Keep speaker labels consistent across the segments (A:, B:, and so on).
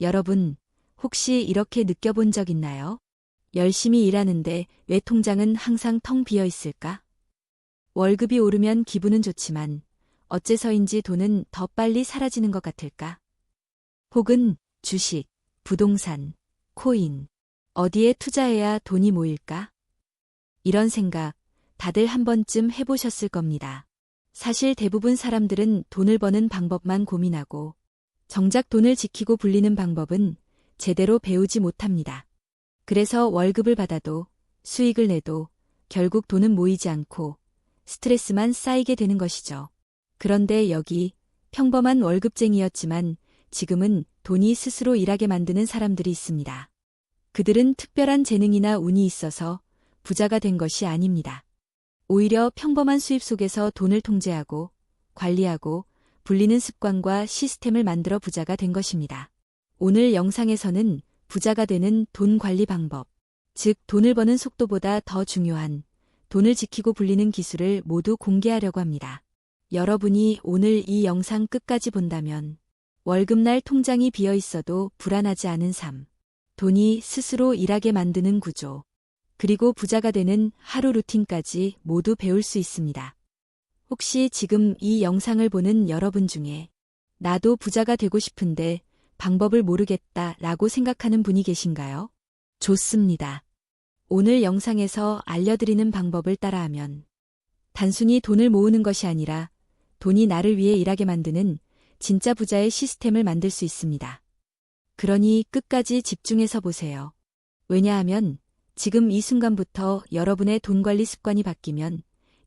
A: 여러분, 혹시 이렇게 느껴본 적 있나요? 열심히 일하는데 왜 통장은 항상 텅 비어 있을까? 월급이 오르면 기분은 좋지만 어째서인지 돈은 더 빨리 사라지는 것 같을까? 혹은 주식, 부동산, 코인, 어디에 투자해야 돈이 모일까? 이런 생각 다들 한 번쯤 해보셨을 겁니다. 사실 대부분 사람들은 돈을 버는 방법만 고민하고 정작 돈을 지키고 불리는 방법은 제대로 배우지 못합니다. 그래서 월급을 받아도 수익을 내도 결국 돈은 모이지 않고 스트레스만 쌓이게 되는 것이죠. 그런데 여기 평범한 월급쟁이였지만 지금은 돈이 스스로 일하게 만드는 사람들이 있습니다. 그들은 특별한 재능이나 운이 있어서 부자가 된 것이 아닙니다. 오히려 평범한 수입 속에서 돈을 통제하고 관리하고 불리는 습관과 시스템을 만들어 부자가 된 것입니다. 오늘 영상에서는 부자가 되는 돈 관리 방법, 즉 돈을 버는 속도보다 더 중요한 돈을 지키고 불리는 기술을 모두 공개하려고 합니다. 여러분이 오늘 이 영상 끝까지 본다면 월급날 통장이 비어 있어도 불안하지 않은 삶, 돈이 스스로 일하게 만드는 구조, 그리고 부자가 되는 하루 루틴까지 모두 배울 수 있습니다. 혹시 지금 이 영상을 보는 여러분 중에 나도 부자가 되고 싶은데 방법을 모르겠다 라고 생각하는 분이 계신가요? 좋습니다. 오늘 영상에서 알려드리는 방법을 따라하면 단순히 돈을 모으는 것이 아니라 돈이 나를 위해 일하게 만드는 진짜 부자의 시스템을 만들 수 있습니다. 그러니 끝까지 집중해서 보세요. 왜냐하면 지금 이 순간부터 여러분의 돈 관리 습관이 바뀌면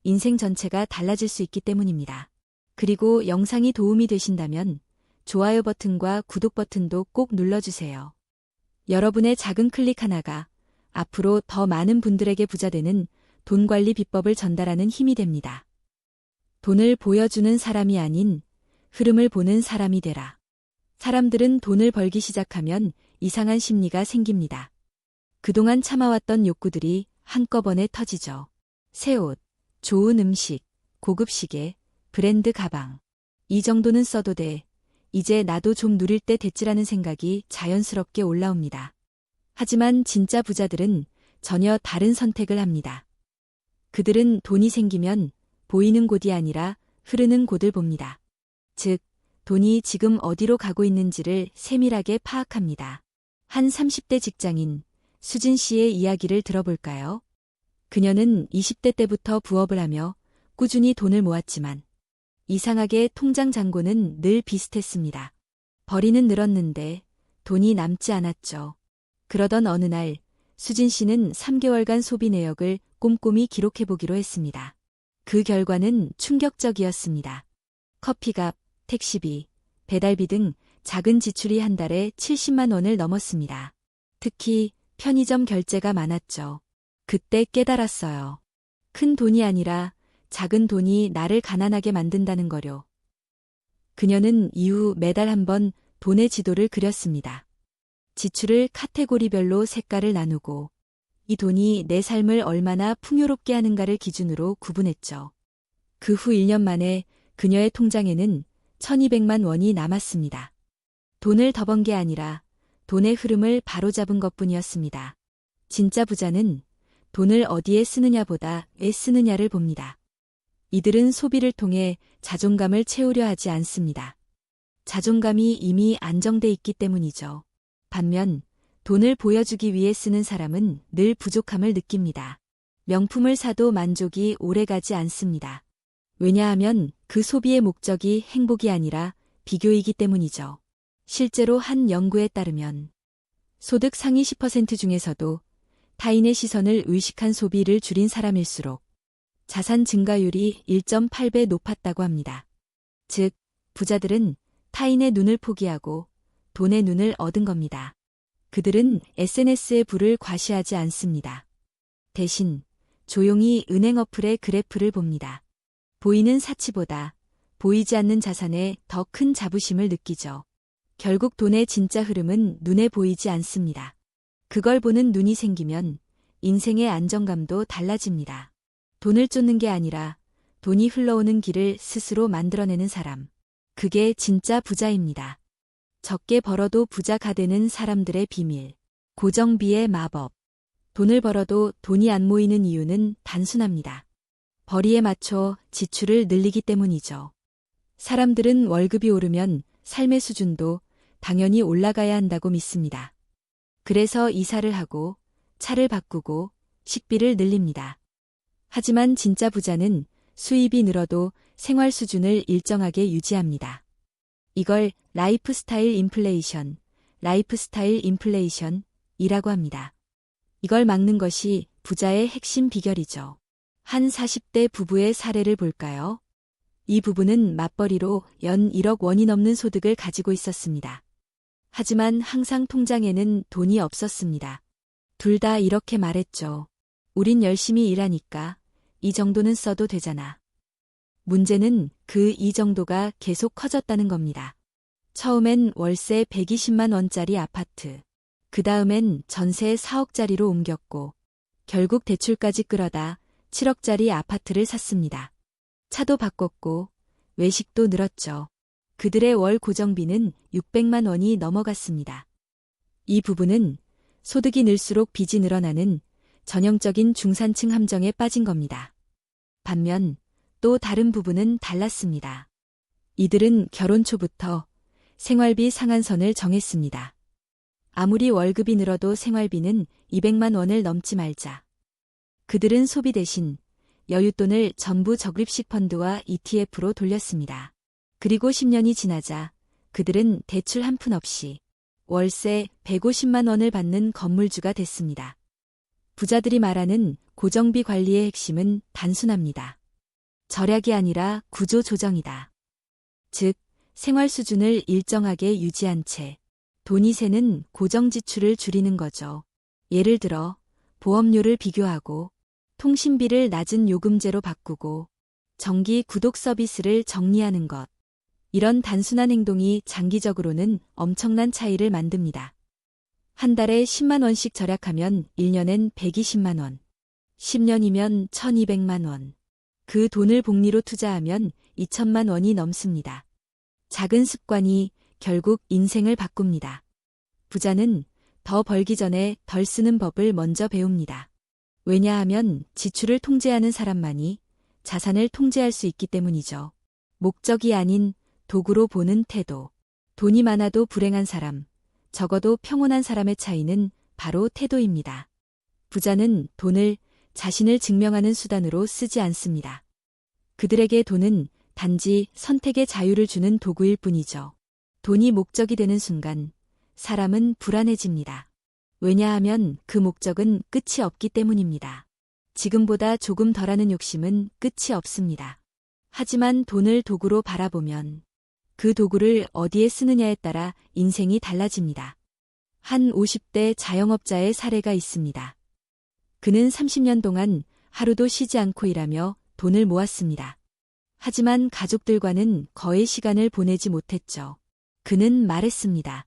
A: 인생 전체가 달라질 수 있기 때문입니다. 그리고 영상이 도움이 되신다면 좋아요 버튼과 구독 버튼도 꼭 눌러주세요. 여러분의 작은 클릭 하나가 앞으로 더 많은 분들에게 부자 되는 돈 관리 비법을 전달하는 힘이 됩니다. 돈을 보여주는 사람이 아닌 흐름을 보는 사람이 되라. 사람들은 돈을 벌기 시작하면 이상한 심리가 생깁니다. 그동안 참아왔던 욕구들이 한꺼번에 터지죠. 새 옷, 좋은 음식, 고급 시계, 브랜드 가방. 이 정도는 써도 돼. 이제 나도 좀 누릴 때 됐지라는 생각이 자연스럽게 올라옵니다. 하지만 진짜 부자들은 전혀 다른 선택을 합니다. 그들은 돈이 생기면 보이는 곳이 아니라 흐르는 곳을 봅니다. 즉, 돈이 지금 어디로 가고 있는지를 세밀하게 파악합니다. 한 30대 직장인 수진 씨의 이야기를 들어볼까요? 그녀는 20대 때부터 부업을 하며 꾸준히 돈을 모았지만 이상하게 통장 잔고는 늘 비슷했습니다. 벌이는 늘었는데 돈이 남지 않았죠. 그러던 어느 날 수진 씨는 3개월간 소비 내역을 꼼꼼히 기록해보기로 했습니다. 그 결과는 충격적이었습니다. 커피값, 택시비, 배달비 등 작은 지출이 한 달에 70만 원을 넘었습니다. 특히 편의점 결제가 많았죠. 그때 깨달았어요. 큰 돈이 아니라 작은 돈이 나를 가난하게 만든다는 거요. 그녀는 이후 매달 한 번 돈의 지도를 그렸습니다. 지출을 카테고리별로 색깔을 나누고 이 돈이 내 삶을 얼마나 풍요롭게 하는가를 기준으로 구분했죠. 그 후 1년 만에 그녀의 통장에는 1200만 원이 남았습니다. 돈을 더 번 게 아니라 돈의 흐름을 바로잡은 것뿐이었습니다. 진짜 부자는 돈을 어디에 쓰느냐보다 왜 쓰느냐를 봅니다. 이들은 소비를 통해 자존감을 채우려 하지 않습니다. 자존감이 이미 안정돼 있기 때문이죠. 반면 돈을 보여주기 위해 쓰는 사람은 늘 부족함을 느낍니다. 명품을 사도 만족이 오래가지 않습니다. 왜냐하면 그 소비의 목적이 행복이 아니라 비교이기 때문이죠. 실제로 한 연구에 따르면 소득 상위 10% 중에서도 타인의 시선을 의식한 소비를 줄인 사람일수록 자산 증가율이 1.8배 높았다고 합니다. 즉, 부자들은 타인의 눈을 포기하고 돈의 눈을 얻은 겁니다. 그들은 SNS의 부를 과시하지 않습니다. 대신 조용히 은행 어플의 그래프를 봅니다. 보이는 사치보다 보이지 않는 자산에 더 큰 자부심을 느끼죠. 결국 돈의 진짜 흐름은 눈에 보이지 않습니다. 그걸 보는 눈이 생기면 인생의 안정감도 달라집니다. 돈을 쫓는 게 아니라 돈이 흘러오는 길을 스스로 만들어내는 사람. 그게 진짜 부자입니다. 적게 벌어도 부자가 되는 사람들의 비밀. 고정비의 마법. 돈을 벌어도 돈이 안 모이는 이유는 단순합니다. 벌이에 맞춰 지출을 늘리기 때문이죠. 사람들은 월급이 오르면 삶의 수준도 당연히 올라가야 한다고 믿습니다. 그래서 이사를 하고 차를 바꾸고 식비를 늘립니다. 하지만 진짜 부자는 수입이 늘어도 생활 수준을 일정하게 유지합니다. 이걸 라이프스타일 인플레이션이라고 합니다. 이걸 막는 것이 부자의 핵심 비결이죠. 한 40대 부부의 사례를 볼까요? 이 부부는 맞벌이로 연 1억 원이 넘는 소득을 가지고 있었습니다. 하지만 항상 통장에는 돈이 없었습니다. 둘 다 이렇게 말했죠. 우린 열심히 일하니까 이 정도는 써도 되잖아. 문제는 그 이 정도가 계속 커졌다는 겁니다. 처음엔 월세 120만 원짜리 아파트, 그 다음엔 전세 4억짜리로 옮겼고 결국 대출까지 끌어다 7억짜리 아파트를 샀습니다. 차도 바꿨고 외식도 늘었죠. 그들의 월 고정비는 600만 원이 넘어갔습니다. 이 부부는 소득이 늘수록 빚이 늘어나는 전형적인 중산층 함정에 빠진 겁니다. 반면 또 다른 부부는 달랐습니다. 이들은 결혼 초부터 생활비 상한선을 정했습니다. 아무리 월급이 늘어도 생활비는 200만 원을 넘지 말자. 그들은 소비 대신 여윳돈을 전부 적립식 펀드와 ETF로 돌렸습니다. 그리고 10년이 지나자 그들은 대출 한 푼 없이 월세 150만 원을 받는 건물주가 됐습니다. 부자들이 말하는 고정비 관리의 핵심은 단순합니다. 절약이 아니라 구조 조정이다. 즉, 생활 수준을 일정하게 유지한 채 돈이 새는 고정 지출을 줄이는 거죠. 예를 들어 보험료를 비교하고 통신비를 낮은 요금제로 바꾸고 정기 구독 서비스를 정리하는 것. 이런 단순한 행동이 장기적으로는 엄청난 차이를 만듭니다. 한 달에 10만 원씩 절약하면 1년엔 120만 원, 10년이면 1200만 원. 그 돈을 복리로 투자하면 2천만 원이 넘습니다. 작은 습관이 결국 인생을 바꿉니다. 부자는 더 벌기 전에 덜 쓰는 법을 먼저 배웁니다. 왜냐하면 지출을 통제하는 사람만이 자산을 통제할 수 있기 때문이죠. 목적이 아닌 도구로 보는 태도. 돈이 많아도 불행한 사람, 적어도 평온한 사람의 차이는 바로 태도입니다. 부자는 돈을 자신을 증명하는 수단으로 쓰지 않습니다. 그들에게 돈은 단지 선택의 자유를 주는 도구일 뿐이죠. 돈이 목적이 되는 순간 사람은 불안해집니다. 왜냐하면 그 목적은 끝이 없기 때문입니다. 지금보다 조금 덜하는 욕심은 끝이 없습니다. 하지만 돈을 도구로 바라보면 그 도구를 어디에 쓰느냐에 따라 인생이 달라집니다. 한 50대 자영업자의 사례가 있습니다. 그는 30년 동안 하루도 쉬지 않고 일하며 돈을 모았습니다. 하지만 가족들과는 거의 시간을 보내지 못했죠. 그는 말했습니다.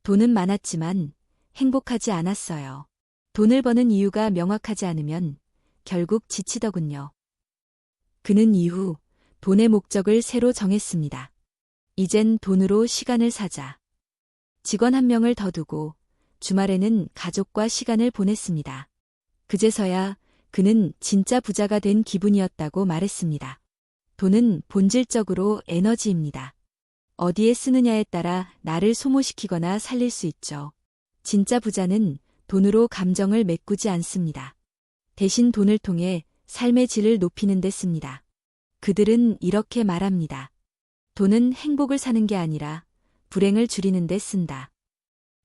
A: 돈은 많았지만 행복하지 않았어요. 돈을 버는 이유가 명확하지 않으면 결국 지치더군요. 그는 이후 돈의 목적을 새로 정했습니다. 이젠 돈으로 시간을 사자. 직원 한 명을 더 두고 주말에는 가족과 시간을 보냈습니다. 그제서야 그는 진짜 부자가 된 기분이었다고 말했습니다. 돈은 본질적으로 에너지입니다. 어디에 쓰느냐에 따라 나를 소모시키거나 살릴 수 있죠. 진짜 부자는 돈으로 감정을 메꾸지 않습니다. 대신 돈을 통해 삶의 질을 높이는 데 씁니다. 그들은 이렇게 말합니다. 돈은 행복을 사는 게 아니라 불행을 줄이는 데 쓴다.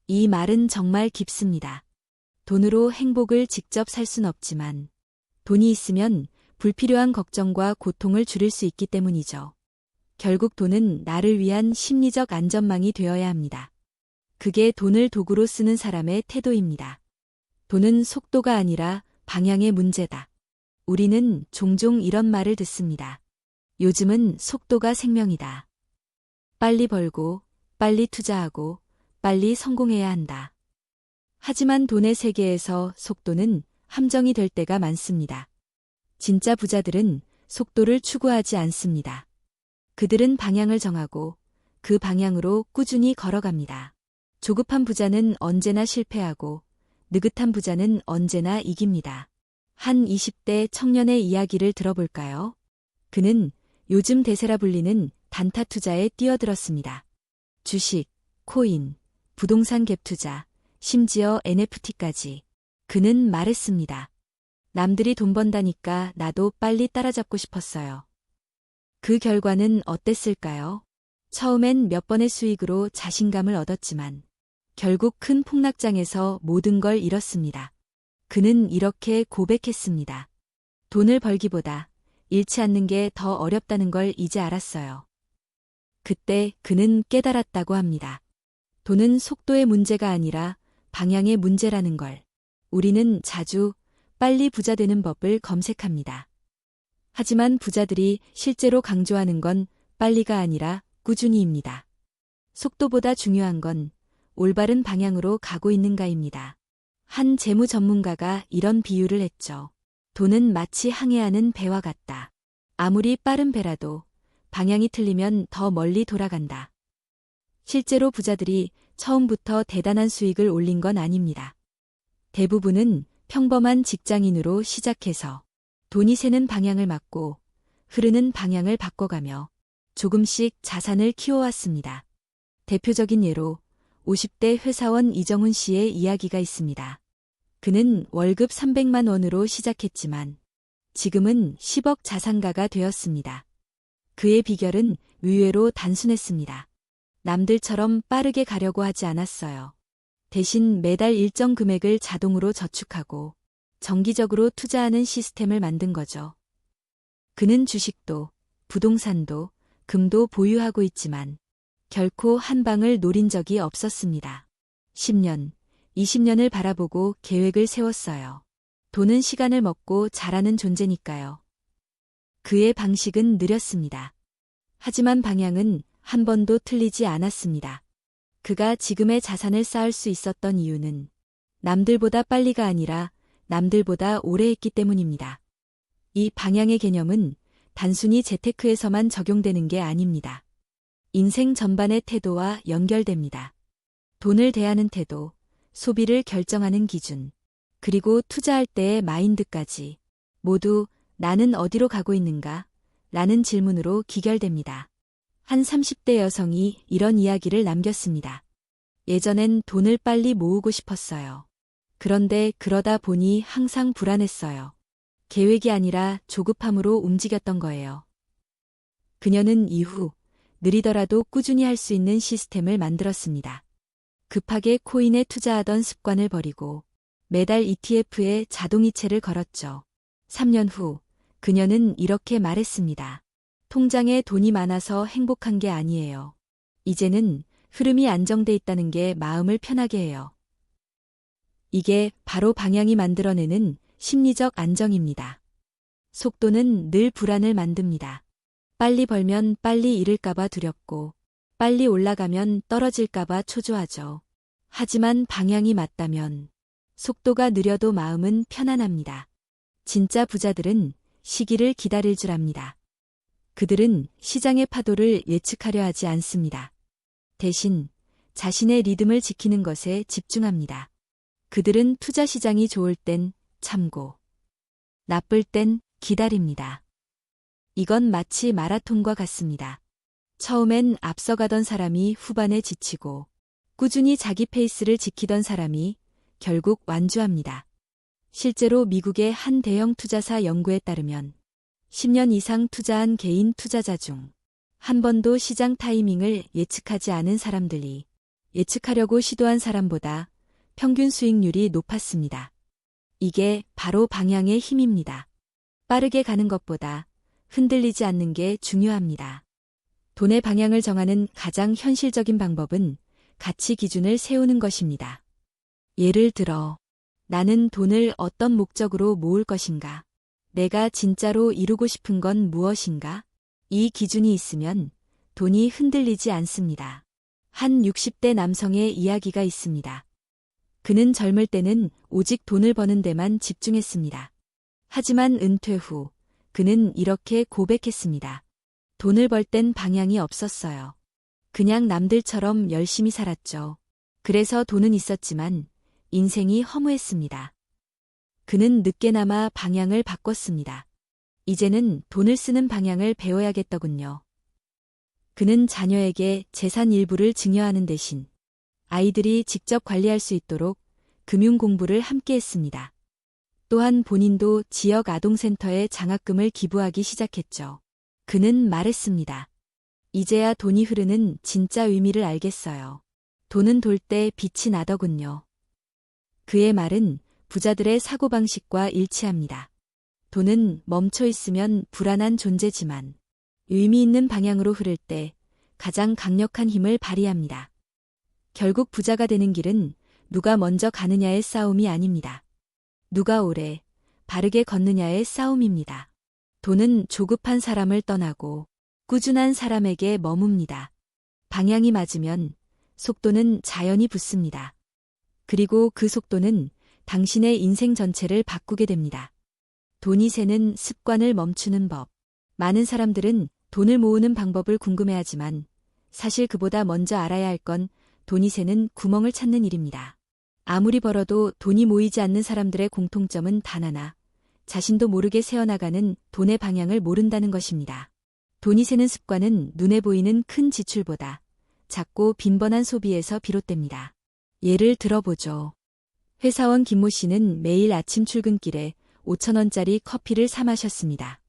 A: 이 말은 정말 깊습니다. 돈으로 행복을 직접 살 순 없지만 돈이 있으면 불필요한 걱정과 고통을 줄일 수 있기 때문이죠. 결국 돈은 나를 위한 심리적 안전망이 되어야 합니다. 그게 돈을 도구로 쓰는 사람의 태도입니다. 돈은 속도가 아니라 방향의 문제다. 우리는 종종 이런 말을 듣습니다. 요즘은 속도가 생명이다. 빨리 벌고, 빨리 투자하고, 빨리 성공해야 한다. 하지만 돈의 세계에서 속도는 함정이 될 때가 많습니다. 진짜 부자들은 속도를 추구하지 않습니다. 그들은 방향을 정하고 그 방향으로 꾸준히 걸어갑니다. 조급한 부자는 언제나 실패하고 느긋한 부자는 언제나 이깁니다. 한 20대 청년의 이야기를 들어볼까요? 그는 요즘 대세라 불리는 단타 투자에 뛰어들었습니다. 주식, 코인, 부동산 갭 투자, 심지어 NFT까지. 그는 말했습니다. 남들이 돈 번다니까 나도 빨리 따라잡고 싶었어요. 그 결과는 어땠을까요? 처음엔 몇 번의 수익으로 자신감을 얻었지만 결국 큰 폭락장에서 모든 걸 잃었습니다. 그는 이렇게 고백했습니다. 돈을 벌기보다 잃지 않는 게 더 어렵다는 걸 이제 알았어요. 그때 그는 깨달았다고 합니다. 돈은 속도의 문제가 아니라 방향의 문제라는 걸. 우리는 자주 빨리 부자 되는 법을 검색합니다. 하지만 부자들이 실제로 강조하는 건 빨리가 아니라 꾸준히입니다. 속도보다 중요한 건 올바른 방향으로 가고 있는가입니다. 한 재무 전문가가 이런 비유를 했죠. 돈은 마치 항해하는 배와 같다. 아무리 빠른 배라도 방향이 틀리면 더 멀리 돌아간다. 실제로 부자들이 처음부터 대단한 수익을 올린 건 아닙니다. 대부분은 평범한 직장인으로 시작해서 돈이 새는 방향을 막고 흐르는 방향을 바꿔가며 조금씩 자산을 키워왔습니다. 대표적인 예로 50대 회사원 이정훈 씨의 이야기가 있습니다. 그는 월급 300만 원으로 시작했지만 지금은 10억 자산가가 되었습니다. 그의 비결은 의외로 단순했습니다. 남들처럼 빠르게 가려고 하지 않았어요. 대신 매달 일정 금액을 자동으로 저축하고 정기적으로 투자하는 시스템을 만든 거죠. 그는 주식도, 부동산도, 금도 보유하고 있지만 결코 한 방을 노린 적이 없었습니다. 10년, 20년을 바라보고 계획을 세웠어요. 돈은 시간을 먹고 자라는 존재니까요. 그의 방식은 느렸습니다. 하지만 방향은 한 번도 틀리지 않았습니다. 그가 지금의 자산을 쌓을 수 있었던 이유는 남들보다 빨리가 아니라 남들보다 오래 했기 때문입니다. 이 방향의 개념은 단순히 재테크에서만 적용되는 게 아닙니다. 인생 전반의 태도와 연결됩니다. 돈을 대하는 태도, 소비를 결정하는 기준, 그리고 투자할 때의 마인드까지 모두 나는 어디로 가고 있는가? 라는 질문으로 기결됩니다. 한 30대 여성이 이런 이야기를 남겼습니다. 예전엔 돈을 빨리 모으고 싶었어요. 그런데 그러다 보니 항상 불안했어요. 계획이 아니라 조급함으로 움직였던 거예요. 그녀는 이후 느리더라도 꾸준히 할 수 있는 시스템을 만들었습니다. 급하게 코인에 투자하던 습관을 버리고 매달 ETF에 자동이체를 걸었죠. 3년 후 그녀는 이렇게 말했습니다. 통장에 돈이 많아서 행복한 게 아니에요. 이제는 흐름이 안정돼 있다는 게 마음을 편하게 해요. 이게 바로 방향이 만들어내는 심리적 안정입니다. 속도는 늘 불안을 만듭니다. 빨리 벌면 빨리 잃을까봐 두렵고 빨리 올라가면 떨어질까봐 초조하죠. 하지만 방향이 맞다면 속도가 느려도 마음은 편안합니다. 진짜 부자들은 시기를 기다릴 줄 압니다. 그들은 시장의 파도를 예측하려 하지 않습니다. 대신 자신의 리듬을 지키는 것에 집중합니다. 그들은 투자 시장이 좋을 땐 참고, 나쁠 땐 기다립니다. 이건 마치 마라톤과 같습니다. 처음엔 앞서가던 사람이 후반에 지치고, 꾸준히 자기 페이스를 지키던 사람이 결국 완주합니다. 실제로 미국의 한 대형 투자사 연구에 따르면 10년 이상 투자한 개인 투자자 중 한 번도 시장 타이밍을 예측하지 않은 사람들이 예측하려고 시도한 사람보다 평균 수익률이 높았습니다. 이게 바로 방향의 힘입니다. 빠르게 가는 것보다 흔들리지 않는 게 중요합니다. 돈의 방향을 정하는 가장 현실적인 방법은 가치 기준을 세우는 것입니다. 예를 들어, 나는 돈을 어떤 목적으로 모을 것인가? 내가 진짜로 이루고 싶은 건 무엇인가? 이 기준이 있으면 돈이 흔들리지 않습니다. 한 60대 남성의 이야기가 있습니다. 그는 젊을 때는 오직 돈을 버는 데만 집중했습니다. 하지만 은퇴 후 그는 이렇게 고백했습니다. 돈을 벌 땐 방향이 없었어요. 그냥 남들처럼 열심히 살았죠. 그래서 돈은 있었지만 인생이 허무했습니다. 그는 늦게나마 방향을 바꿨습니다. 이제는 돈을 쓰는 방향을 배워야겠더군요. 그는 자녀에게 재산 일부를 증여하는 대신 아이들이 직접 관리할 수 있도록 금융 공부를 함께 했습니다. 또한 본인도 지역 아동센터에 장학금을 기부하기 시작했죠. 그는 말했습니다. 이제야 돈이 흐르는 진짜 의미를 알겠어요. 돈은 돌 때 빛이 나더군요. 그의 말은 부자들의 사고방식과 일치합니다. 돈은 멈춰 있으면 불안한 존재지만 의미 있는 방향으로 흐를 때 가장 강력한 힘을 발휘합니다. 결국 부자가 되는 길은 누가 먼저 가느냐의 싸움이 아닙니다. 누가 오래, 바르게 걷느냐의 싸움입니다. 돈은 조급한 사람을 떠나고 꾸준한 사람에게 머뭅니다. 방향이 맞으면 속도는 자연히 붙습니다. 그리고 그 속도는 당신의 인생 전체를 바꾸게 됩니다. 돈이 새는 습관을 멈추는 법. 많은 사람들은 돈을 모으는 방법을 궁금해하지만 사실 그보다 먼저 알아야 할 건 돈이 새는 구멍을 찾는 일입니다. 아무리 벌어도 돈이 모이지 않는 사람들의 공통점은 단 하나, 자신도 모르게 새어나가는 돈의 방향을 모른다는 것입니다. 돈이 새는 습관은 눈에 보이는 큰 지출보다 작고 빈번한 소비에서 비롯됩니다. 예를 들어보죠. 회사원 김모 씨는 매일 아침 출근길에 5,000원짜리 커피를 사 마셨습니다.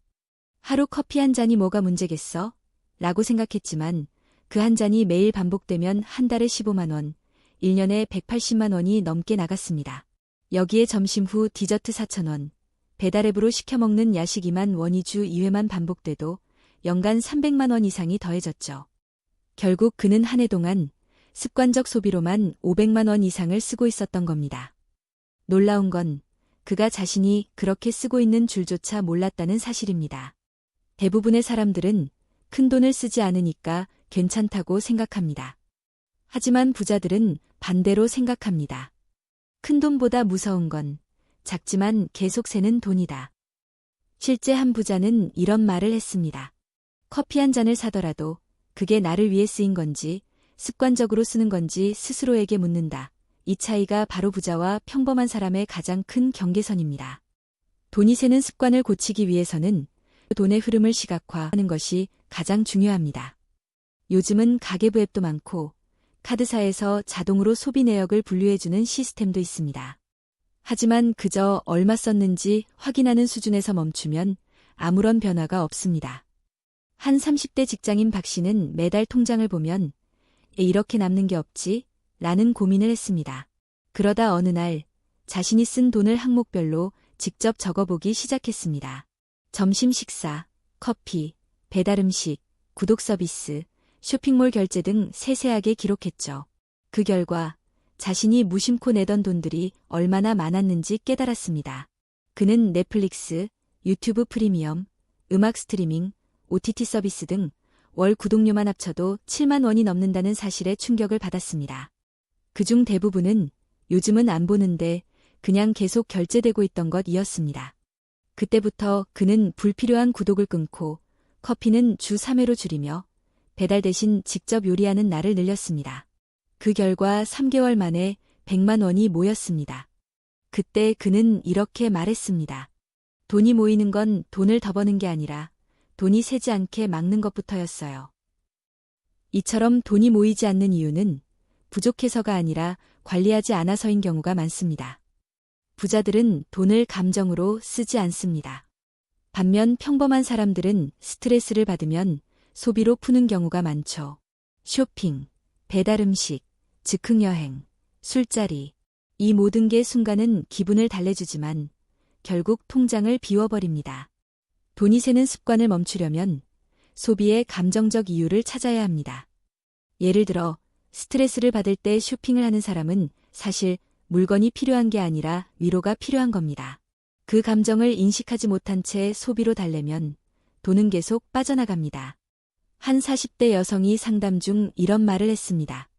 A: 하루 커피 한 잔이 뭐가 문제겠어? 라고 생각했지만 그 한 잔이 매일 반복되면 한 달에 15만 원, 1년에 180만 원이 넘게 나갔습니다. 여기에 점심 후 디저트 4,000원, 배달앱으로 시켜먹는 야식 2만 원이 주 2회만 반복돼도 연간 300만 원 이상이 더해졌죠. 결국 그는 한 해 동안 습관적 소비로만 500만 원 이상을 쓰고 있었던 겁니다. 놀라운 건 그가 자신이 그렇게 쓰고 있는 줄조차 몰랐다는 사실입니다. 대부분의 사람들은 큰 돈을 쓰지 않으니까 괜찮다고 생각합니다. 하지만 부자들은 반대로 생각합니다. 큰 돈보다 무서운 건 작지만 계속 새는 돈이다. 실제 한 부자는 이런 말을 했습니다. 커피 한 잔을 사더라도 그게 나를 위해 쓰인 건지 습관적으로 쓰는 건지 스스로에게 묻는다. 이 차이가 바로 부자와 평범한 사람의 가장 큰 경계선입니다. 돈이 새는 습관을 고치기 위해서는 돈의 흐름을 시각화하는 것이 가장 중요합니다. 요즘은 가계부 앱도 많고 카드사에서 자동으로 소비 내역을 분류해주는 시스템도 있습니다. 하지만 그저 얼마 썼는지 확인하는 수준에서 멈추면 아무런 변화가 없습니다. 한 30대 직장인 박 씨는 매달 통장을 보면 이렇게 남는 게 없지? 라는 고민을 했습니다. 그러다 어느 날 자신이 쓴 돈을 항목별로 직접 적어보기 시작했습니다. 점심 식사, 커피, 배달음식, 구독 서비스, 쇼핑몰 결제 등 세세하게 기록했죠. 그 결과 자신이 무심코 내던 돈들이 얼마나 많았는지 깨달았습니다. 그는 넷플릭스, 유튜브 프리미엄, 음악 스트리밍, OTT 서비스 등 월 구독료만 합쳐도 7만 원이 넘는다는 사실에 충격을 받았습니다. 그중 대부분은 요즘은 안 보는데 그냥 계속 결제되고 있던 것이었습니다. 그때부터 그는 불필요한 구독을 끊고 커피는 주 3회로 줄이며 배달 대신 직접 요리하는 날을 늘렸습니다. 그 결과 3개월 만에 100만 원이 모였습니다. 그때 그는 이렇게 말했습니다. 돈이 모이는 건 돈을 더 버는 게 아니라 돈이 새지 않게 막는 것부터였어요. 이처럼 돈이 모이지 않는 이유는 부족해서가 아니라 관리하지 않아서인 경우가 많습니다. 부자들은 돈을 감정으로 쓰지 않습니다. 반면 평범한 사람들은 스트레스를 받으면 소비로 푸는 경우가 많죠. 쇼핑, 배달음식, 즉흥여행, 술자리. 이 모든 게 순간은 기분을 달래주지만 결국 통장을 비워버립니다. 돈이 새는 습관을 멈추려면 소비의 감정적 이유를 찾아야 합니다. 예를 들어 스트레스를 받을 때 쇼핑을 하는 사람은 사실 물건이 필요한 게 아니라 위로가 필요한 겁니다. 그 감정을 인식하지 못한 채 소비로 달래면 돈은 계속 빠져나갑니다. 한 40대 여성이 상담 중 이런 말을 했습니다.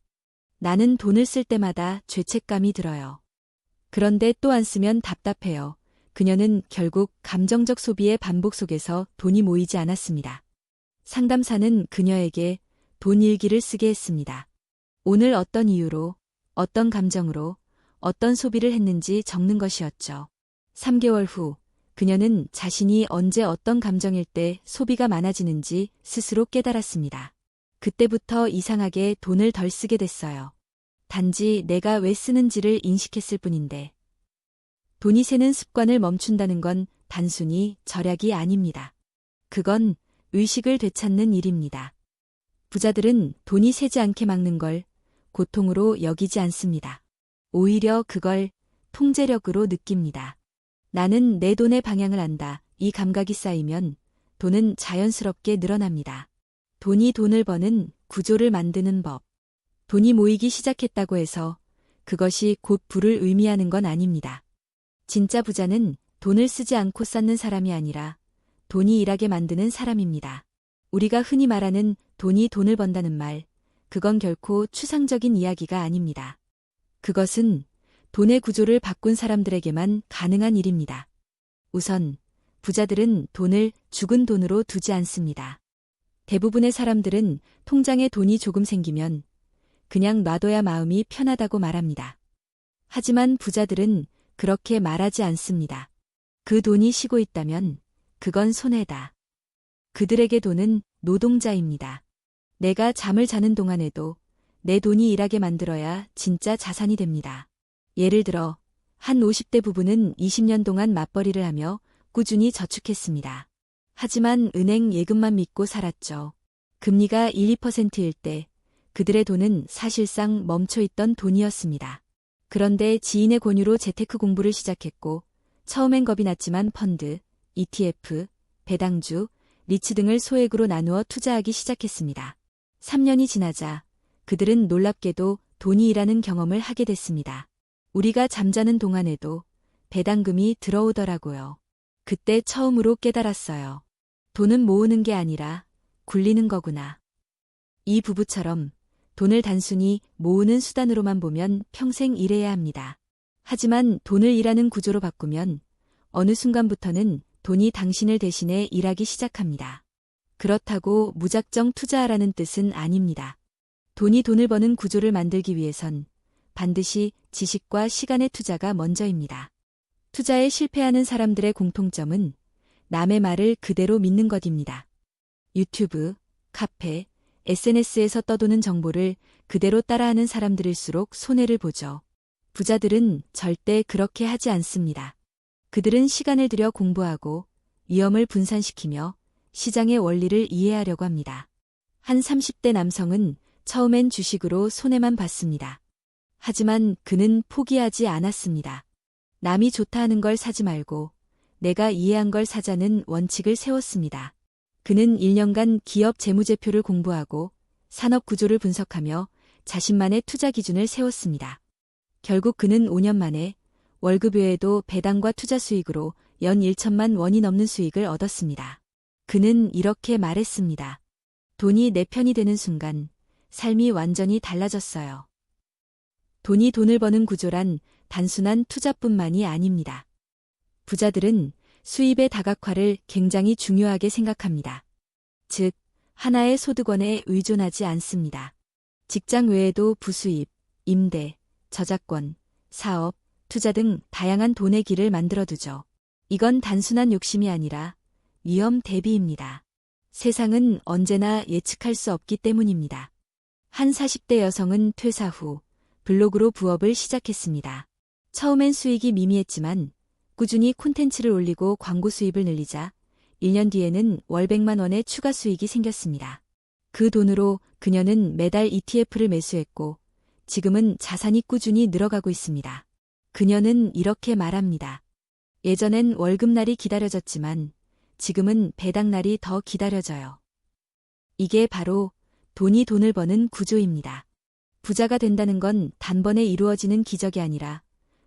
A: 나는 돈을 쓸 때마다 죄책감이 들어요. 그런데 또 안 쓰면 답답해요. 그녀는 결국 감정적 소비의 반복 속에서 돈이 모이지 않았습니다. 상담사는 그녀에게 돈 일기를 쓰게 했습니다. 오늘 어떤 이유로, 어떤 감정으로, 어떤 소비를 했는지 적는 것이었죠. 3개월 후, 그녀는 자신이 언제 어떤 감정일 때 소비가 많아지는지 스스로 깨달았습니다. 그때부터 이상하게 돈을 덜 쓰게 됐어요. 단지 내가 왜 쓰는지를 인식했을 뿐인데. 돈이 새는 습관을 멈춘다는 건 단순히 절약이 아닙니다. 그건 의식을 되찾는 일입니다. 부자들은 돈이 새지 않게 막는 걸 고통으로 여기지 않습니다. 오히려 그걸 통제력으로 느낍니다. 나는 내 돈의 방향을 안다. 이 감각이 쌓이면 돈은 자연스럽게 늘어납니다. 돈이 돈을 버는 구조를 만드는 법. 돈이 모이기 시작했다고 해서 그것이 곧 부를 의미하는 건 아닙니다. 진짜 부자는 돈을 쓰지 않고 쌓는 사람이 아니라 돈이 일하게 만드는 사람입니다. 우리가 흔히 말하는 돈이 돈을 번다는 말, 그건 결코 추상적인 이야기가 아닙니다. 그것은 돈의 구조를 바꾼 사람들에게만 가능한 일입니다. 우선, 부자들은 돈을 죽은 돈으로 두지 않습니다. 대부분의 사람들은 통장에 돈이 조금 생기면 그냥 놔둬야 마음이 편하다고 말합니다. 하지만 부자들은 그렇게 말하지 않습니다. 그 돈이 쉬고 있다면 그건 손해다. 그들에게 돈은 노동자입니다. 내가 잠을 자는 동안에도 내 돈이 일하게 만들어야 진짜 자산이 됩니다. 예를 들어 한 50대 부부는 20년 동안 맞벌이를 하며 꾸준히 저축했습니다. 하지만 은행 예금만 믿고 살았죠. 금리가 1, 2%일 때 그들의 돈은 사실상 멈춰있던 돈이었습니다. 그런데 지인의 권유로 재테크 공부를 시작했고 처음엔 겁이 났지만 펀드, ETF, 배당주, 리츠 등을 소액으로 나누어 투자하기 시작했습니다. 3년이 지나자 그들은 놀랍게도 돈이 일하는 경험을 하게 됐습니다. 우리가 잠자는 동안에도 배당금이 들어오더라고요. 그때 처음으로 깨달았어요. 돈은 모으는 게 아니라 굴리는 거구나. 이 부부처럼 돈을 단순히 모으는 수단으로만 보면 평생 일해야 합니다. 하지만 돈을 일하는 구조로 바꾸면 어느 순간부터는 돈이 당신을 대신해 일하기 시작합니다. 그렇다고 무작정 투자하라는 뜻은 아닙니다. 돈이 돈을 버는 구조를 만들기 위해선 반드시 지식과 시간의 투자가 먼저입니다. 투자에 실패하는 사람들의 공통점은 남의 말을 그대로 믿는 것입니다. 유튜브, 카페, SNS에서 떠도는 정보를 그대로 따라하는 사람들일수록 손해를 보죠. 부자들은 절대 그렇게 하지 않습니다. 그들은 시간을 들여 공부하고 위험을 분산시키며 시장의 원리를 이해하려고 합니다. 한 30대 남성은 처음엔 주식으로 손해만 봤습니다. 하지만 그는 포기하지 않았습니다. 남이 좋다 하는 걸 사지 말고 내가 이해한 걸 사자는 원칙을 세웠습니다. 그는 1년간 기업 재무제표를 공부하고 산업 구조를 분석하며 자신만의 투자 기준을 세웠습니다. 결국 그는 5년 만에 월급 외에도 배당과 투자 수익으로 연 1천만 원이 넘는 수익을 얻었습니다. 그는 이렇게 말했습니다. 돈이 내 편이 되는 순간 삶이 완전히 달라졌어요. 돈이 돈을 버는 구조란 단순한 투자뿐만이 아닙니다. 부자들은 수입의 다각화를 굉장히 중요하게 생각합니다. 즉, 하나의 소득원에 의존하지 않습니다. 직장 외에도 부수입, 임대, 저작권, 사업, 투자 등 다양한 돈의 길을 만들어두죠. 이건 단순한 욕심이 아니라 위험 대비입니다. 세상은 언제나 예측할 수 없기 때문입니다. 한 40대 여성은 퇴사 후 블로그로 부업을 시작했습니다. 처음엔 수익이 미미했지만 꾸준히 콘텐츠를 올리고 광고 수입을 늘리자 1년 뒤에는 월 100만 원의 추가 수익이 생겼습니다. 그 돈으로 그녀는 매달 ETF를 매수했고 지금은 자산이 꾸준히 늘어가고 있습니다. 그녀는 이렇게 말합니다. 예전엔 월급날이 기다려졌지만 지금은 배당날이 더 기다려져요. 이게 바로 돈이 돈을 버는 구조입니다. 부자가 된다는 건 단번에 이루어지는 기적이 아니라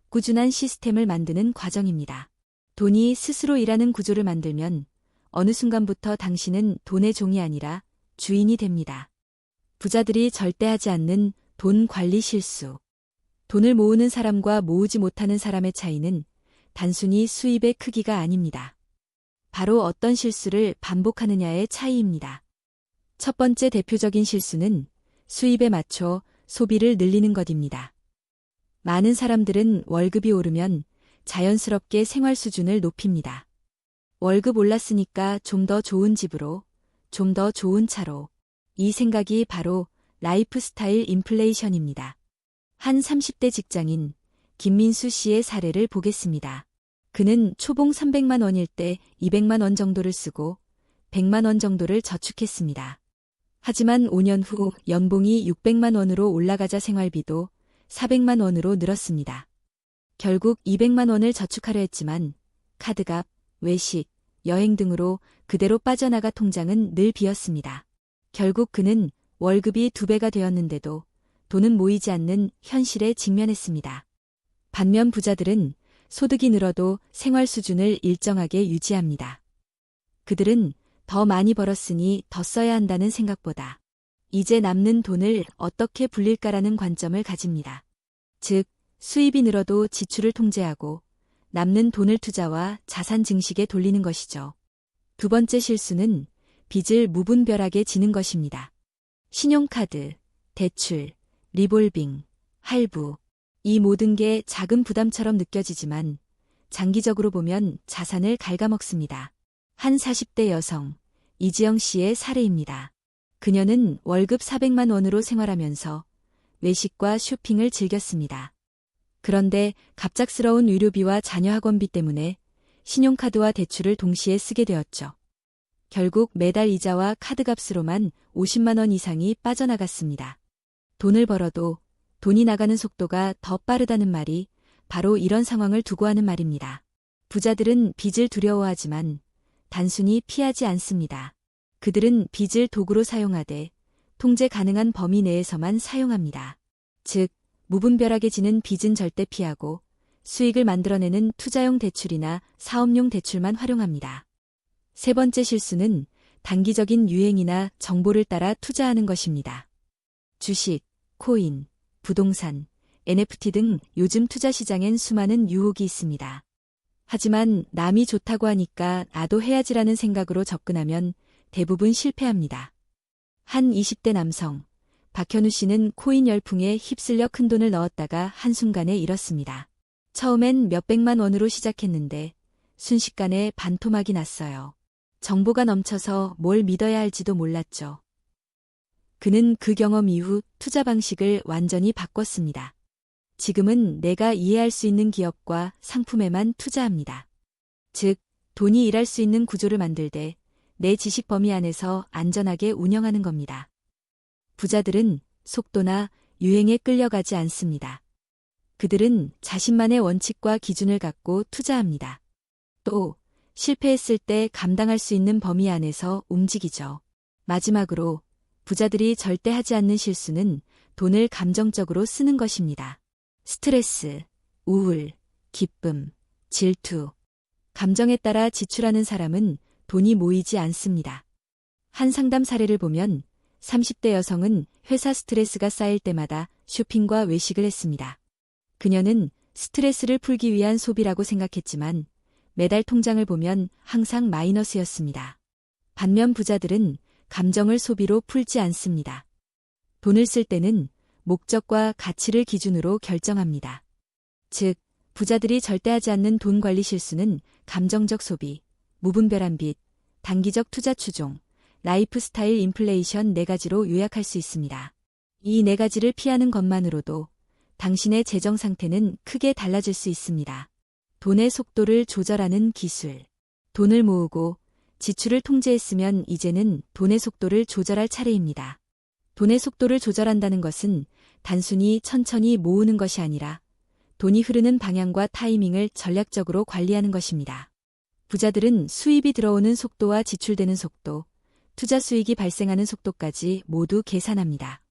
A: 꾸준한 시스템을 만드는 과정입니다. 돈이 스스로 일하는 구조를 만들면 어느 순간부터 당신은 돈의 종이 아니라 주인이 됩니다. 부자들이 절대 하지 않는 돈 관리 실수. 돈을 모으는 사람과 모으지 못하는 사람의 차이는 단순히 수입의 크기가 아닙니다. 바로 어떤 실수를 반복하느냐의 차이입니다. 첫 번째 대표적인 실수는 수입에 맞춰 소비를 늘리는 것입니다. 많은 사람들은 월급이 오르면 자연스럽게 생활 수준을 높입니다. 월급 올랐으니까 좀 더 좋은 집으로, 좀 더 좋은 차로. 이 생각이 바로 라이프 스타일 인플레이션입니다. 한 30대 직장인 김민수 씨의 사례를 보겠습니다. 그는 초봉 300만 원일 때 200만 원 정도를 쓰고 100만 원 정도를 저축했습니다. 하지만 5년 후 연봉이 600만 원으로 올라가자 생활비도 400만 원으로 늘었습니다. 결국 200만 원을 저축하려 했지만 카드값, 외식, 여행 등으로 그대로 빠져나가 통장은 늘 비었습니다. 결국 그는 월급이 2배가 되었는데도 돈은 모이지 않는 현실에 직면했습니다. 반면 부자들은 소득이 늘어도 생활 수준을 일정하게 유지합니다. 그들은 더 많이 벌었으니 더 써야 한다는 생각보다 이제 남는 돈을 어떻게 불릴까라는 관점을 가집니다. 즉, 수입이 늘어도 지출을 통제하고 남는 돈을 투자와 자산 증식에 돌리는 것이죠. 두 번째 실수는 빚을 무분별하게 지는 것입니다. 신용카드, 대출, 리볼빙, 할부. 이 모든 게 작은 부담처럼 느껴지지만 장기적으로 보면 자산을 갉아먹습니다. 한 40대 여성, 이지영 씨의 사례입니다. 그녀는 월급 400만 원으로 생활하면서 외식과 쇼핑을 즐겼습니다. 그런데 갑작스러운 의료비와 자녀 학원비 때문에 신용카드와 대출을 동시에 쓰게 되었죠. 결국 매달 이자와 카드값으로만 50만 원 이상이 빠져나갔습니다. 돈을 벌어도 돈이 나가는 속도가 더 빠르다는 말이 바로 이런 상황을 두고 하는 말입니다. 부자들은 빚을 두려워하지만 단순히 피하지 않습니다. 그들은 빚을 도구로 사용하되 통제 가능한 범위 내에서만 사용합니다. 즉, 무분별하게 지는 빚은 절대 피하고 수익을 만들어내는 투자용 대출이나 사업용 대출만 활용합니다. 세 번째 실수는 단기적인 유행이나 정보를 따라 투자하는 것입니다. 주식, 코인, 부동산, NFT 등 요즘 투자 시장엔 수많은 유혹이 있습니다. 하지만 남이 좋다고 하니까 나도 해야지라는 생각으로 접근하면 대부분 실패합니다. 한 20대 남성, 박현우 씨는 코인 열풍에 휩쓸려 큰돈을 넣었다가 한순간에 잃었습니다. 처음엔 몇백만 원으로 시작했는데 순식간에 반토막이 났어요. 정보가 넘쳐서 뭘 믿어야 할지도 몰랐죠. 그는 그 경험 이후 투자 방식을 완전히 바꿨습니다. 지금은 내가 이해할 수 있는 기업과 상품에만 투자합니다. 즉, 돈이 일할 수 있는 구조를 만들되 내 지식 범위 안에서 안전하게 운영하는 겁니다. 부자들은 속도나 유행에 끌려가지 않습니다. 그들은 자신만의 원칙과 기준을 갖고 투자합니다. 또 실패했을 때 감당할 수 있는 범위 안에서 움직이죠. 마지막으로 부자들이 절대 하지 않는 실수는 돈을 감정적으로 쓰는 것입니다. 스트레스, 우울, 기쁨, 질투. 감정에 따라 지출하는 사람은 돈이 모이지 않습니다. 한 상담 사례를 보면 30대 여성은 회사 스트레스가 쌓일 때마다 쇼핑과 외식을 했습니다. 그녀는 스트레스를 풀기 위한 소비라고 생각했지만 매달 통장을 보면 항상 마이너스였습니다. 반면 부자들은 감정을 소비로 풀지 않습니다. 돈을 쓸 때는 목적과 가치를 기준으로 결정합니다. 즉, 부자들이 절대 하지 않는 돈 관리 실수는 감정적 소비, 무분별한 빚, 단기적 투자 추종, 라이프 스타일 인플레이션 4가지로 요약할 수 있습니다. 이 4가지를 피하는 것만으로도 당신의 재정 상태는 크게 달라질 수 있습니다. 돈의 속도를 조절하는 기술. 돈을 모으고 지출을 통제했으면 이제는 돈의 속도를 조절할 차례입니다. 돈의 속도를 조절한다는 것은 단순히 천천히 모으는 것이 아니라 돈이 흐르는 방향과 타이밍을 전략적으로 관리하는 것입니다. 부자들은 수입이 들어오는 속도와 지출되는 속도, 투자 수익이 발생하는 속도까지 모두 계산합니다.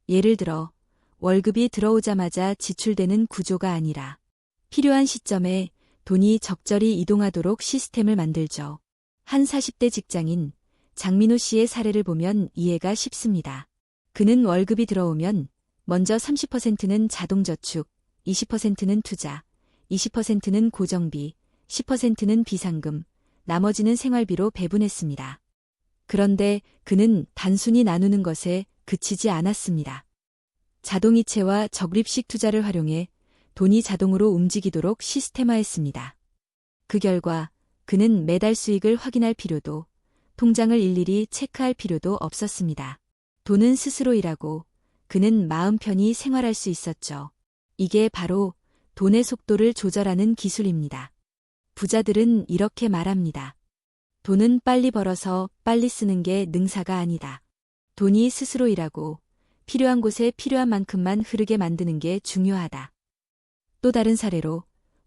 A: 예를 들어 월급이 들어오자마자 지출되는 구조가 아니라 필요한 시점에 돈이 적절히 이동하도록 시스템을 만들죠. 한 40대 직장인 장민호 씨의 사례를 보면 이해가 쉽습니다. 그는 월급이 들어오면 먼저 30%는 자동저축, 20%는 투자, 20%는 고정비, 10%는 비상금, 나머지는 생활비로 배분했습니다. 그런데 그는 단순히 나누는 것에 그치지 않았습니다. 자동이체와 적립식 투자를 활용해 돈이 자동으로 움직이도록 시스템화했습니다. 그 결과 그는 매달 수익을 확인할 필요도, 통장을 일일이 체크할 필요도 없었습니다. 돈은 스스로 일하고 그는 마음 편히 생활할 수 있었죠. 이게 바로 돈의 속도를 조절하는 기술입니다. 부자들은 이렇게 말합니다. 돈은 빨리 벌어서 빨리 쓰는 게 능사가 아니다. 돈이 스스로 일하고 필요한 곳에 필요한 만큼만 흐르게 만드는 게 중요하다. 또 다른 사례로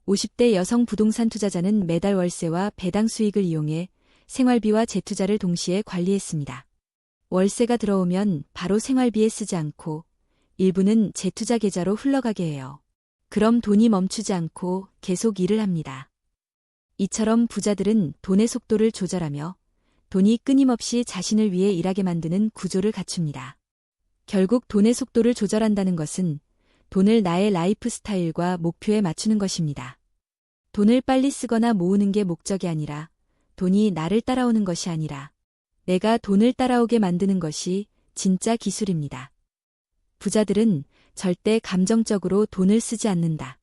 A: 50대 여성 부동산 투자자는 매달 월세와 배당 수익을 이용해 생활비와 재투자를 동시에 관리했습니다. 월세가 들어오면 바로 생활비에 쓰지 않고 일부는 재투자 계좌로 흘러가게 해요. 그럼 돈이 멈추지 않고 계속 일을 합니다. 이처럼 부자들은 돈의 속도를 조절하며 돈이 끊임없이 자신을 위해 일하게 만드는 구조를 갖춥니다. 결국 돈의 속도를 조절한다는 것은 돈을 나의 라이프 스타일과 목표에 맞추는 것입니다. 돈을 빨리 쓰거나 모으는 게 목적이 아니라 돈이 나를 따라오는 것이 아니라 내가 돈을 따라오게 만드는 것이 진짜 기술입니다. 부자들은 절대 감정적으로 돈을 쓰지 않는다.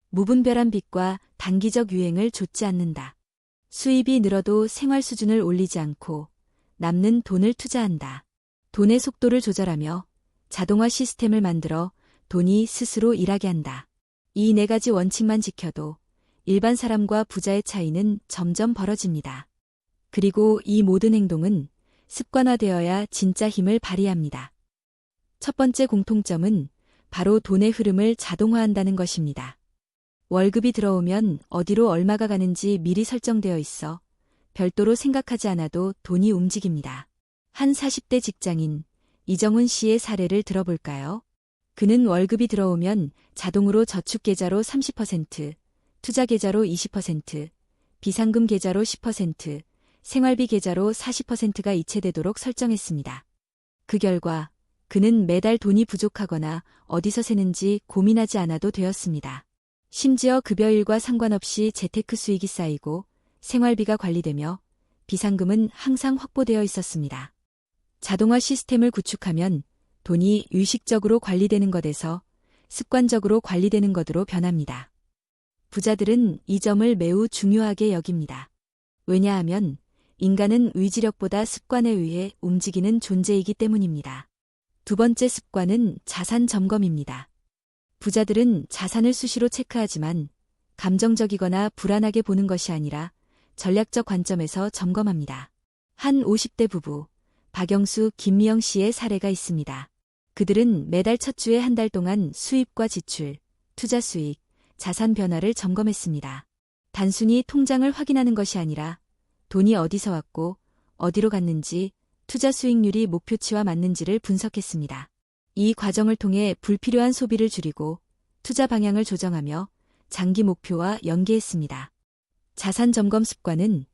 A: 무분별한 빚과 단기적 유행을 좇지 않는다. 수입이 늘어도 생활 수준을 올리지 않고 남는 돈을 투자한다. 돈의 속도를 조절하며 자동화 시스템을 만들어 돈이 스스로 일하게 한다. 이 네 가지 원칙만 지켜도 일반 사람과 부자의 차이는 점점 벌어집니다. 그리고 이 모든 행동은 습관화되어야 진짜 힘을 발휘합니다. 첫 번째 공통점은 바로 돈의 흐름을 자동화한다는 것입니다. 월급이 들어오면 어디로 얼마가 가는지 미리 설정되어 있어 별도로 생각하지 않아도 돈이 움직입니다. 한 40대 직장인 이정훈 씨의 사례를 들어볼까요? 그는 월급이 들어오면 자동으로 저축계좌로 30%, 투자계좌로 20%, 비상금 계좌로 10%, 생활비 계좌로 40%가 이체되도록 설정했습니다. 그 결과 그는 매달 돈이 부족하거나 어디서 새는지 고민하지 않아도 되었습니다. 심지어 급여일과 상관없이 재테크 수익이 쌓이고 생활비가 관리되며 비상금은 항상 확보되어 있었습니다. 자동화 시스템을 구축하면 돈이 의식적으로 관리되는 것에서 습관적으로 관리되는 것으로 변합니다. 부자들은 이 점을 매우 중요하게 여깁니다. 왜냐하면 인간은 의지력보다 습관에 의해 움직이는 존재이기 때문입니다. 두 번째 습관은 자산 점검입니다. 부자들은 자산을 수시로 체크하지만 감정적이거나 불안하게 보는 것이 아니라 전략적 관점에서 점검합니다. 한 50대 부부, 박영수, 김미영 씨의 사례가 있습니다. 그들은 매달 첫 주에 한 달 동안 수입과 지출, 투자 수익, 자산 변화를 점검했습니다. 단순히 통장을 확인하는 것이 아니라 돈이 어디서 왔고 어디로 갔는지, 투자 수익률이 목표치와 맞는지를 분석했습니다. 이 과정을 통해 불필요한 소비를 줄이고 투자 방향을 조정하며 장기 목표와 연계했습니다. 자산 점검 습관은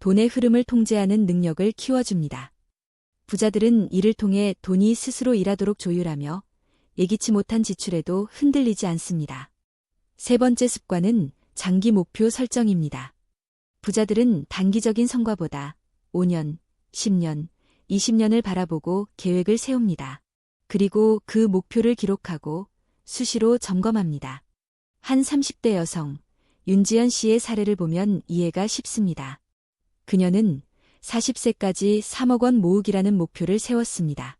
A: 돈의 흐름을 통제하는 능력을 키워줍니다. 부자들은 이를 통해 돈이 스스로 일하도록 조율하며 예기치 못한 지출에도 흔들리지 않습니다. 세 번째 습관은 장기 목표 설정입니다. 부자들은 단기적인 성과보다 5년, 10년, 20년을 바라보고 계획을 세웁니다. 그리고 그 목표를 기록하고 수시로 점검합니다. 한 30대 여성, 윤지연 씨의 사례를 보면 이해가 쉽습니다. 그녀는 40세까지 3억 원 모으기라는 목표를 세웠습니다.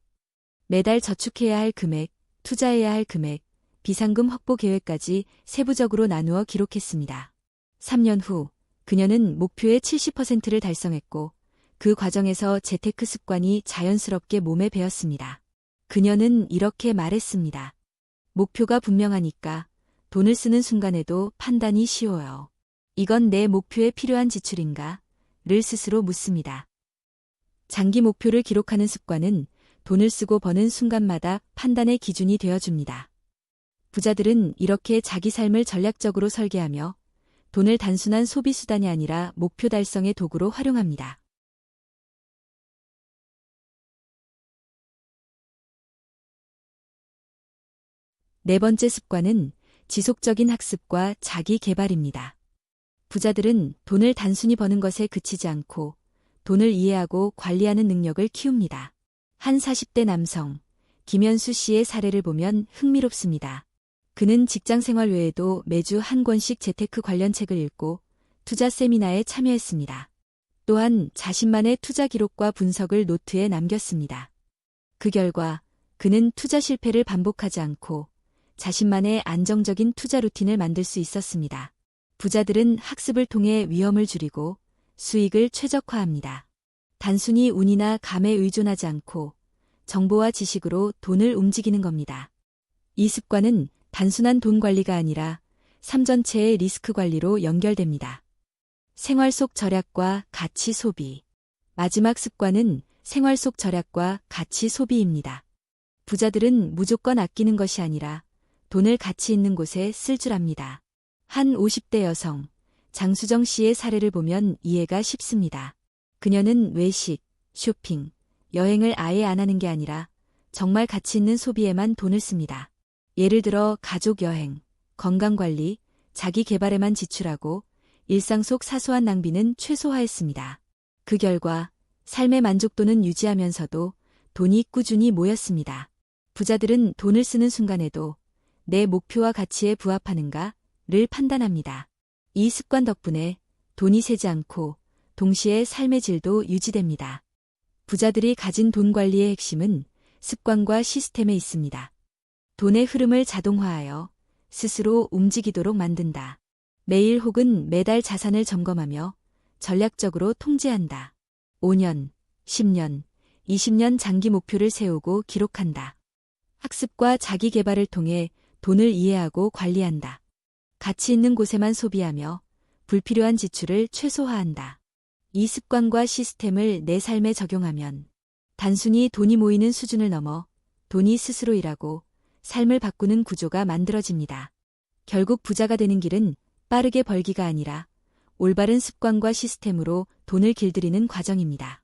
A: 매달 저축해야 할 금액, 투자해야 할 금액, 비상금 확보 계획까지 세부적으로 나누어 기록했습니다. 3년 후 그녀는 목표의 70%를 달성했고 그 과정에서 재테크 습관이 자연스럽게 몸에 배었습니다. 그녀는 이렇게 말했습니다. 목표가 분명하니까 돈을 쓰는 순간에도 판단이 쉬워요. 이건 내 목표에 필요한 지출인가? 를 스스로 묻습니다. 장기 목표를 기록하는 습관은 돈을 쓰고 버는 순간마다 판단의 기준이 되어줍니다. 부자들은 이렇게 자기 삶을 전략적으로 설계하며 돈을 단순한 소비 수단이 아니라 목표 달성의 도구로 활용합니다. 네 번째 습관은 지속적인 학습과 자기 개발입니다. 부자들은 돈을 단순히 버는 것에 그치지 않고 돈을 이해하고 관리하는 능력을 키웁니다. 한 40대 남성, 김현수 씨의 사례를 보면 흥미롭습니다. 그는 직장 생활 외에도 매주 한 권씩 재테크 관련 책을 읽고 투자 세미나에 참여했습니다. 또한 자신만의 투자 기록과 분석을 노트에 남겼습니다. 그 결과 그는 투자 실패를 반복하지 않고 자신만의 안정적인 투자 루틴을 만들 수 있었습니다. 부자들은 학습을 통해 위험을 줄이고 수익을 최적화합니다. 단순히 운이나 감에 의존하지 않고 정보와 지식으로 돈을 움직이는 겁니다. 이 습관은 단순한 돈 관리가 아니라 삶 전체의 리스크 관리로 연결됩니다. 생활 속 절약과 가치 소비. 마지막 습관은 생활 속 절약과 가치 소비입니다. 부자들은 무조건 아끼는 것이 아니라 돈을 가치 있는 곳에 쓸 줄 압니다. 한 50대 여성, 장수정 씨의 사례를 보면 이해가 쉽습니다. 그녀는 외식, 쇼핑, 여행을 아예 안 하는 게 아니라 정말 가치 있는 소비에만 돈을 씁니다. 예를 들어 가족 여행, 건강관리, 자기 개발에만 지출하고 일상 속 사소한 낭비는 최소화했습니다. 그 결과 삶의 만족도는 유지하면서도 돈이 꾸준히 모였습니다. 부자들은 돈을 쓰는 순간에도 내 목표와 가치에 부합하는가를 판단합니다. 이 습관 덕분에 돈이 새지 않고 동시에 삶의 질도 유지됩니다. 부자들이 가진 돈 관리의 핵심은 습관과 시스템에 있습니다. 돈의 흐름을 자동화하여 스스로 움직이도록 만든다. 매일 혹은 매달 자산을 점검하며 전략적으로 통제한다. 5년, 10년, 20년 장기 목표를 세우고 기록한다. 학습과 자기 개발을 통해 돈을 이해하고 관리한다. 가치 있는 곳에만 소비하며 불필요한 지출을 최소화한다. 이 습관과 시스템을 내 삶에 적용하면 단순히 돈이 모이는 수준을 넘어 돈이 스스로 일하고 삶을 바꾸는 구조가 만들어집니다. 결국 부자가 되는 길은 빠르게 벌기가 아니라 올바른 습관과 시스템으로 돈을 길들이는 과정입니다.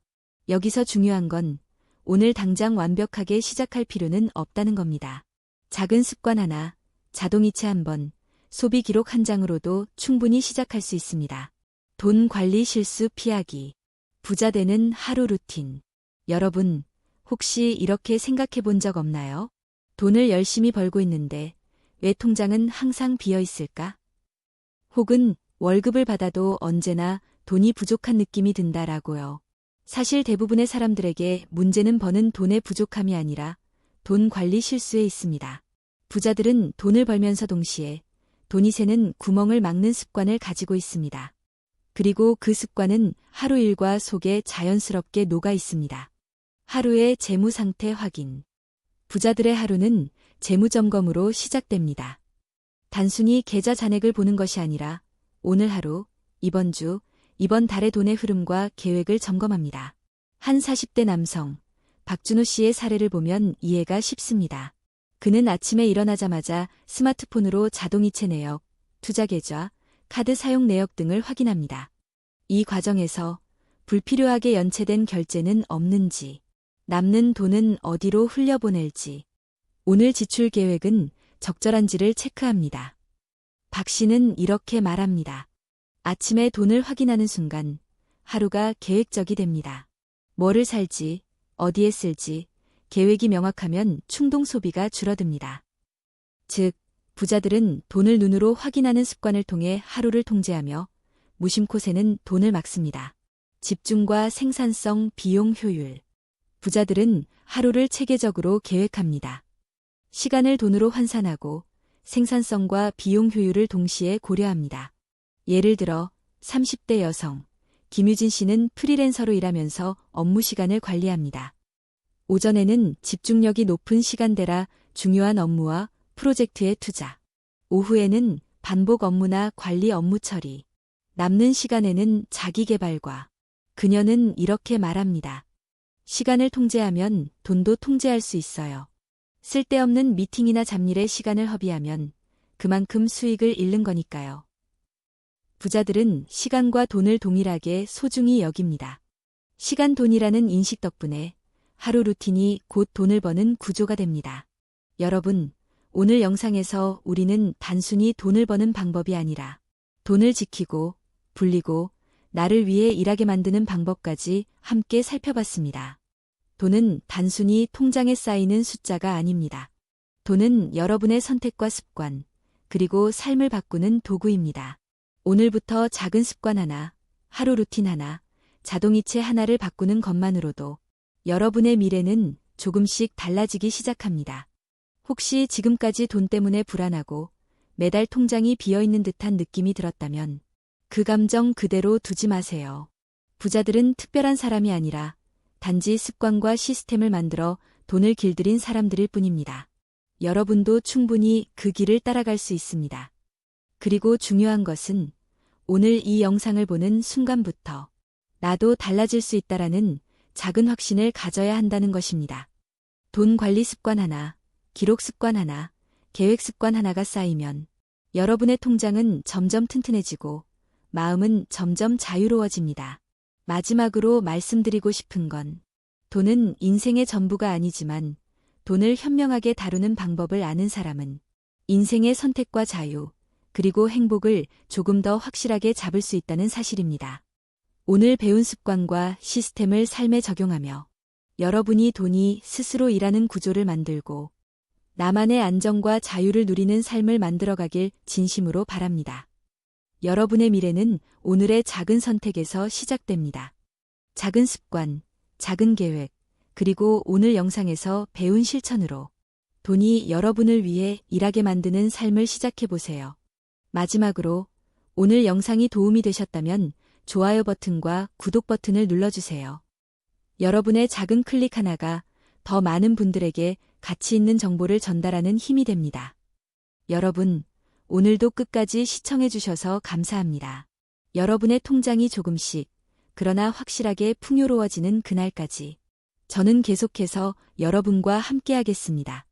A: 여기서 중요한 건 오늘 당장 완벽하게 시작할 필요는 없다는 겁니다. 작은 습관 하나, 자동이체 한 번, 소비 기록 한 장으로도 충분히 시작할 수 있습니다. 돈 관리 실수 피하기. 부자 되는 하루 루틴. 여러분, 혹시 이렇게 생각해 본 적 없나요? 돈을 열심히 벌고 있는데 왜 통장은 항상 비어 있을까? 혹은 월급을 받아도 언제나 돈이 부족한 느낌이 든다라고요. 사실 대부분의 사람들에게 문제는 버는 돈의 부족함이 아니라 돈 관리 실수에 있습니다. 부자들은 돈을 벌면서 동시에 돈이 새는 구멍을 막는 습관을 가지고 있습니다. 그리고 그 습관은 하루 일과 속에 자연스럽게 녹아 있습니다. 하루의 재무 상태 확인. 부자들의 하루는 재무 점검으로 시작됩니다. 단순히 계좌 잔액을 보는 것이 아니라 오늘 하루, 이번 주, 이번 달의 돈의 흐름과 계획을 점검합니다. 한 40대 남성, 박준호 씨의 사례를 보면 이해가 쉽습니다. 그는 아침에 일어나자마자 스마트폰으로 자동이체 내역, 투자 계좌, 카드 사용 내역 등을 확인합니다. 이 과정에서 불필요하게 연체된 결제는 없는지, 남는 돈은 어디로 흘려보낼지, 오늘 지출 계획은 적절한지를 체크합니다. 박 씨는 이렇게 말합니다. 아침에 돈을 확인하는 순간 하루가 계획적이 됩니다. 뭐를 살지, 어디에 쓸지, 계획이 명확하면 충동 소비가 줄어듭니다. 즉, 부자들은 돈을 눈으로 확인하는 습관을 통해 하루를 통제하며 무심코 새는 돈을 막습니다. 집중과 생산성, 비용 효율. 부자들은 하루를 체계적으로 계획합니다. 시간을 돈으로 환산하고 생산성과 비용 효율을 동시에 고려합니다. 예를 들어 30대 여성, 김유진 씨는 프리랜서로 일하면서 업무 시간을 관리합니다. 오전에는 집중력이 높은 시간대라 중요한 업무와 프로젝트에 투자. 오후에는 반복 업무나 관리 업무 처리. 남는 시간에는 자기 개발과. 그녀는 이렇게 말합니다. 시간을 통제하면 돈도 통제할 수 있어요. 쓸데없는 미팅이나 잡일에 시간을 허비하면 그만큼 수익을 잃는 거니까요. 부자들은 시간과 돈을 동일하게 소중히 여깁니다. 시간 돈이라는 인식 덕분에 하루 루틴이 곧 돈을 버는 구조가 됩니다. 여러분, 오늘 영상에서 우리는 단순히 돈을 버는 방법이 아니라 돈을 지키고, 불리고, 나를 위해 일하게 만드는 방법까지 함께 살펴봤습니다. 돈은 단순히 통장에 쌓이는 숫자가 아닙니다. 돈은 여러분의 선택과 습관, 그리고 삶을 바꾸는 도구입니다. 오늘부터 작은 습관 하나, 하루 루틴 하나, 자동이체 하나를 바꾸는 것만으로도 여러분의 미래는 조금씩 달라지기 시작합니다. 혹시 지금까지 돈 때문에 불안하고 매달 통장이 비어있는 듯한 느낌이 들었다면 그 감정 그대로 두지 마세요. 부자들은 특별한 사람이 아니라 단지 습관과 시스템을 만들어 돈을 길들인 사람들일 뿐입니다. 여러분도 충분히 그 길을 따라갈 수 있습니다. 그리고 중요한 것은 오늘 이 영상을 보는 순간부터 나도 달라질 수 있다라는 작은 확신을 가져야 한다는 것입니다. 돈 관리 습관 하나, 기록 습관 하나, 계획 습관 하나가 쌓이면 여러분의 통장은 점점 튼튼해지고 마음은 점점 자유로워집니다. 마지막으로 말씀드리고 싶은 건 돈은 인생의 전부가 아니지만 돈을 현명하게 다루는 방법을 아는 사람은 인생의 선택과 자유, 그리고 행복을 조금 더 확실하게 잡을 수 있다는 사실입니다. 오늘 배운 습관과 시스템을 삶에 적용하며 여러분이 돈이 스스로 일하는 구조를 만들고 나만의 안정과 자유를 누리는 삶을 만들어가길 진심으로 바랍니다. 여러분의 미래는 오늘의 작은 선택에서 시작됩니다. 작은 습관, 작은 계획, 그리고 오늘 영상에서 배운 실천으로 돈이 여러분을 위해 일하게 만드는 삶을 시작해보세요. 마지막으로 오늘 영상이 도움이 되셨다면 좋아요 버튼과 구독 버튼을 눌러주세요. 여러분의 작은 클릭 하나가 더 많은 분들에게 가치 있는 정보를 전달하는 힘이 됩니다. 여러분, 오늘도 끝까지 시청해주셔서 감사합니다. 여러분의 통장이 조금씩, 그러나 확실하게 풍요로워지는 그날까지 저는 계속해서 여러분과 함께하겠습니다.